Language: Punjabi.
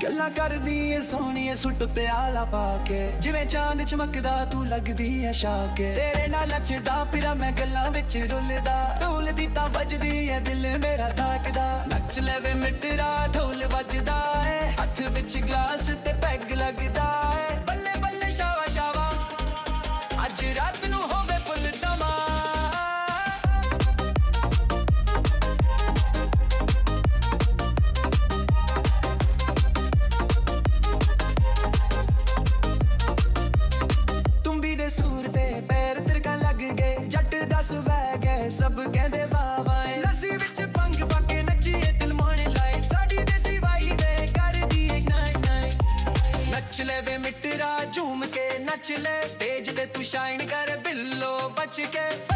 ਗੱਲਾਂ ਕਰਦੀ ਏ ਸੋਹਣੀਏ ਸੁੱਟ ਪਿਆਲਾ ਪਾ ਕੇ, ਜਿਵੇਂ ਚਾਂਦ ਚਮਕਦਾ ਤੂੰ ਲੱਗਦੀ ਏ ਸ਼ਾਕੇ। ਤੇਰੇ ਨਾਲ ਨੱਚਦਾ ਫਿਰਾਂ ਮੈਂ ਗੱਲਾਂ ਵਿੱਚ ਰੁੱਲਦਾ, ਢੋਲ ਦੀ ਤਾਂ ਵੱਜਦੀ ਏ ਦਿਲ ਮੇਰਾ ਧੜਕਦਾ। ਨੱਚ ਲੈਵੇ ਮਿੱਟਰਾ ਢੋਲ ਵੱਜਦਾ ਏ, ਹੱਥ ਵਿੱਚ ਗਲਾਸ ਤੇ ਪੈਗ ਲੱਗਦਾ ਏ। ਬੱਲੇ ਬੱਲੇ ਸ਼ਾਵਾ ਸ਼ਾਵਾ ਅੱਜ ਰਾਤ ਨੂੰ ਹੋਵੇ ਫੁੱਲ ਧਮਾ। ਸਭ ਕਹਿੰਦੇ ਵਾਹ ਵਾਹ, ਲੱਸੀ ਵਿੱਚ ਭੰਗ ਪਾ ਕੇ ਨੱਚੀਏ ਦਿਲ ਮਾਣੇ ਲਾਏ, ਸਾਡੀ ਦੇਸੀ ਵਾਈ ਵੇ ਕਰਦੀ ਏ ਨਾਈਟ ਨਾਈਟ। ਨੱਚ ਲੈ ਵੇ ਮਿੱਟਰਾ ਝੂਮ ਕੇ ਨੱਚ ਲੈ, ਸਟੇਜ ਤੇ ਤੂੰ ਸ਼ਾਈਨ ਕਰ ਬਿੱਲੋ ਬਚ ਕੇ।